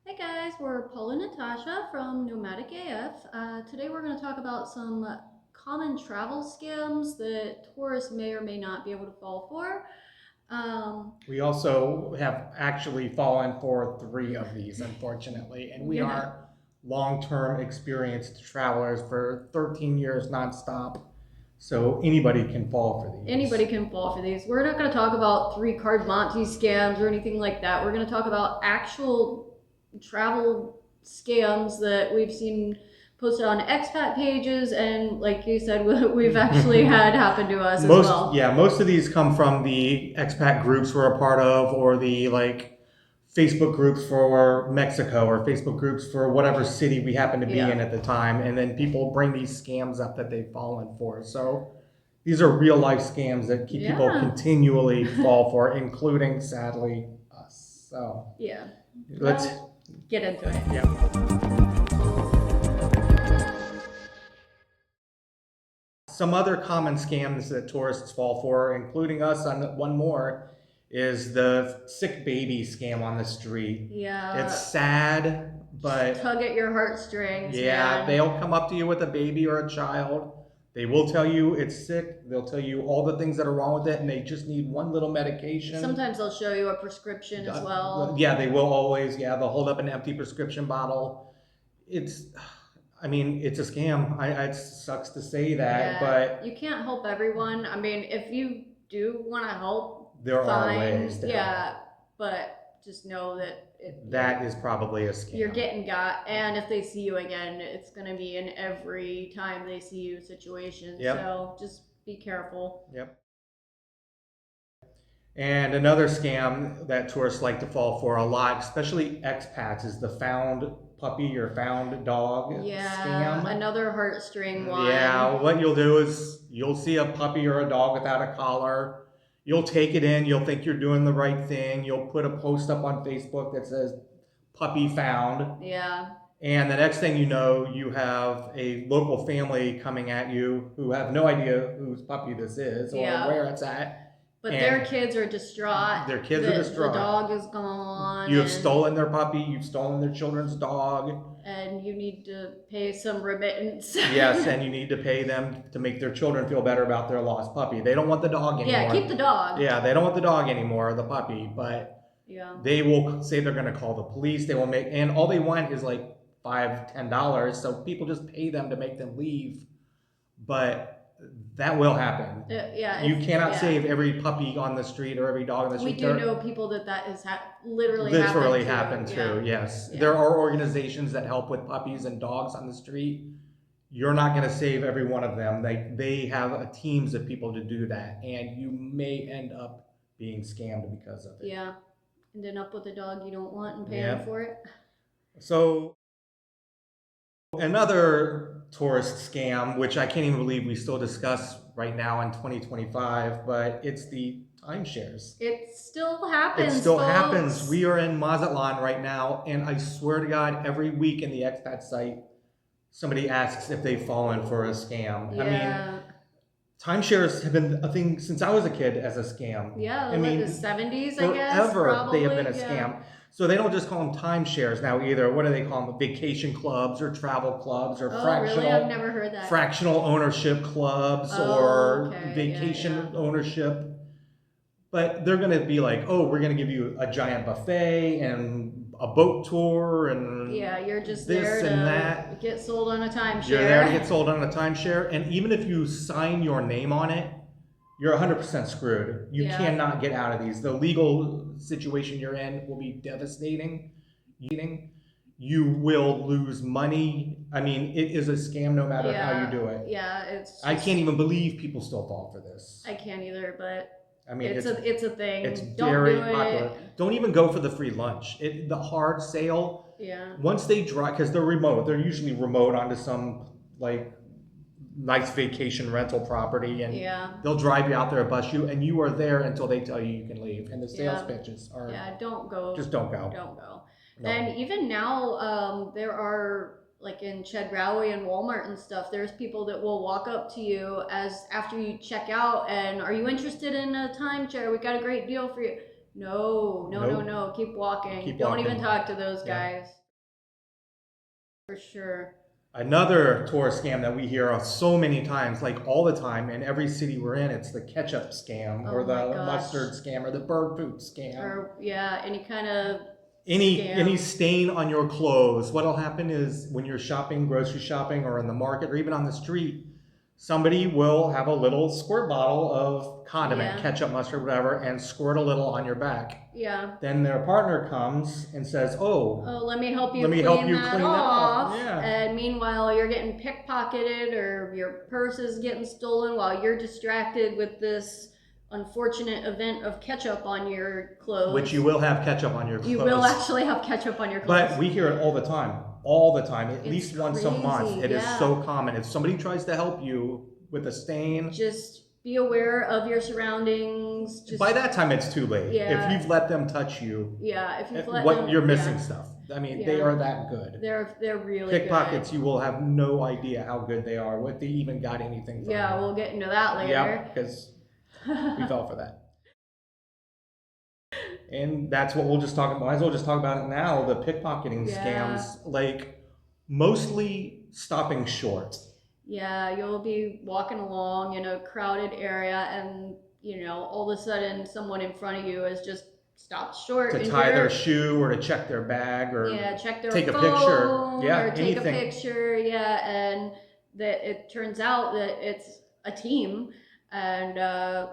Hey guys, we're Paul and Natasha from Nomadic-AF. Today we're going to talk about some common travel scams that tourists may or may not be able to fall for. We also have actually fallen for three of these, unfortunately, and we yeah, are long-term experienced travelers for 13 years nonstop. So anybody can fall for anybody these. can fall for these. We're not going to talk about three-card Monty scams or anything like that. We're going to talk about actual travel scams that we've seen posted on expat pages, and like you said, we've actually had happen to us as well. Most of these come from the expat groups we're a part of, or the Facebook groups for Mexico, or Facebook groups for whatever city we happen to be in Yeah. at the time, and then people bring these scams up that they've fallen for. So these are real life scams that people Yeah. continually fall for, including sadly us. So Yeah. let's Well, get into it. yeah. Some other common scams that tourists fall for, including us on one more, is the sick baby scam on the street. It's Yeah. sad, but Tug at your heartstrings, yeah, man. they'll come up to you with a baby or a child. They will tell you it's sick. They'll tell you all the things that are wrong with it, and they just need one little medication. Sometimes they'll show you a prescription as well. Yeah, they will always. Yeah, they'll hold up an empty prescription bottle. It's, I mean, it's a scam. It sucks to say that, Yeah. but You can't help everyone. I mean, if you do want to help, there are fine. ways to help. Yeah. But just know that That is probably a you're scam. getting got. And if they see you again, it's going to be in every time they see you situation. Yep. So just be careful. Yep. And another scam that tourists like to fall for a lot, especially expats, is the found puppy or found dog Yeah, scam. another heartstring one. Yeah, what you'll do is you'll see a puppy or a dog without a collar. You'll take it in, you'll think you're doing the right thing. You'll put a post up on Facebook that says puppy found. Yeah. And the next thing you know, you have a local family coming at you who have no idea whose puppy this is or Yeah. where it's at. But And their kids are distraught. their kids are distraught. The dog is gone. You have stolen their puppy, you've stolen their children's dog. And you need to pay some remittance. Yes, and you need to pay them to make their children feel better about their lost puppy. They don't want the dog anymore. Yeah, keep the dog. Yeah, they don't want the dog anymore, the puppy, but yeah, they will say they're going to call the police. They will make, and all they want is like $5, $10. So people just pay them to make them leave. But that will happen. Yeah, you cannot save every puppy on the street or every dog on the We street. do know people that has literally happened to. Yes, there are organizations that help with puppies and dogs on the street. You're not going to save every one of them. They have teams of people to do that, and you may end up being scammed because of it. Yeah, ending up with a dog you don't want and paying for it. So another tourist scam, which I can't even believe we still discuss right now in 2025, but it's the timeshares. It still happens. It still happens. We are in Mazatlan right now, and I swear to God, every week in the expat site, somebody asks if they've fallen for a scam. Yeah. I mean, timeshares have been a thing since I was a kid as a scam. Yeah, I mean, the 70s, forever I guess. Probably, they have been a scam. So they don't just call them timeshares now either. What do they call them? Vacation clubs or travel clubs or fractional. Really? I've never heard that. Fractional ownership clubs or vacation ownership. But they're going to be like, oh, we're going to give you a giant buffet and a boat tour and you're just this there and to that. get sold on a timeshare. You're there to get sold on a timeshare, and even if you sign your name on it, you're 100% screwed. You cannot get out of these. The legal situation you're in will be devastating. You will lose money. I mean, it is a scam no matter how you do it. Yeah, I can't even believe people still fall for this. I can't either, but I mean, it's a thing. It's very popular. Don't even go for the free lunch. The hard sale. Yeah. Once they drive, because they're remote. They're usually remote onto some nice vacation rental property, and they'll drive you out there, bus you, and you are there until they tell you can leave. And the sales pitches are don't go. Just don't go. Don't go. No. And even now, there are like in Chedraui and Walmart and stuff, there's people that will walk up to you after you check out and are you interested in a timeshare? We got a great deal for you. No, no, no, Nope. no. Keep walking. Keep Don't walking. even talk to those Yeah. guys. For sure. Another tourist scam that we hear of so many times, like all the time, in every city we're in, it's the ketchup scam or Oh my the gosh. mustard scam or the bird food scam. Or yeah, any kind of Any scam. stain on your clothes. What'll happen is when you're shopping, grocery shopping, or in the market, or even on the street, somebody will have a little squirt bottle of condiment, Yeah. ketchup, mustard, whatever, and squirt a little on your back. Yeah. Then their partner comes and says, Oh, let me help you clean that off. Yeah. And meanwhile, you're getting pickpocketed or your purse is getting stolen while you're distracted with this unfortunate event of ketchup on your clothes. Which you will have ketchup on your clothes. You will actually have ketchup on your clothes. But we hear it all the time, at least once a month. It is so common. If somebody tries to help you with a stain, just be aware of your surroundings. By that time, it's too late. Yeah. If you've let them touch you, if you've let them, you're missing stuff. I mean, they are that good. They're really Pickpockets, good. you will have no idea how good they are. What they even got anything from. Yeah, we'll get into that later. Yeah, because we fell for that. And that's what we'll just talk about. Might as well just talk about it now. The pickpocketing scams, like mostly stopping short. Yeah, you'll be walking along in a crowded area and, all of a sudden someone in front of you has just stopped short. To tie their shoe or to check their bag or check their take phone, a picture. Yeah, or take anything. a picture. Yeah, and that it turns out that it's a team. And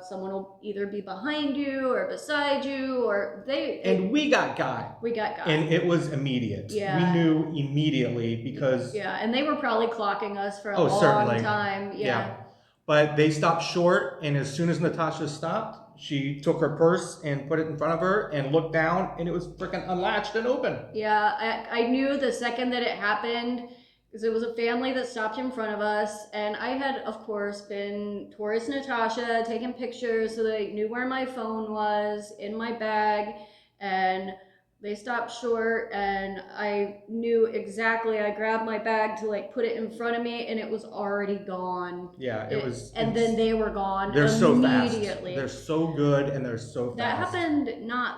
someone will either be behind you or beside you, or we got got. We got got. And it was immediate. Yeah. We knew immediately because. Yeah, and they were probably clocking us for a long time. Yeah. But they stopped short, and as soon as Natasha stopped, she took her purse and put it in front of her and looked down, and it was freaking unlatched and open. Yeah, I knew the second that it happened. Because it was a family that stopped in front of us, and I had, of course, been tourist Natasha, taking pictures so they knew where my phone was in my bag, and they stopped short, and I knew exactly. I grabbed my bag to put it in front of me, and it was already gone. Yeah, it was. And then they were gone. They're so fast. Immediately. They're so good, and they're so fast. That happened.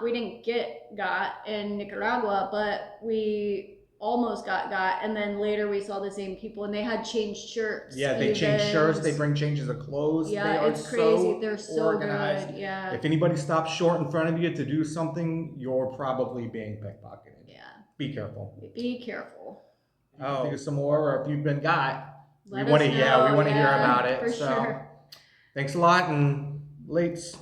We didn't get got in Nicaragua, but we almost got, and then later we saw the same people and they had changed shirts. Yeah, they changed shirts, they bring changes of clothes. Yeah, it's crazy. They're so organized. Good. Yeah. If anybody stops short in front of you to do something, you're probably being pickpocketed. Yeah. Be careful. Be careful. Think of some more, or if you've been got, we want to hear about it. For sure. Thanks a lot and lates.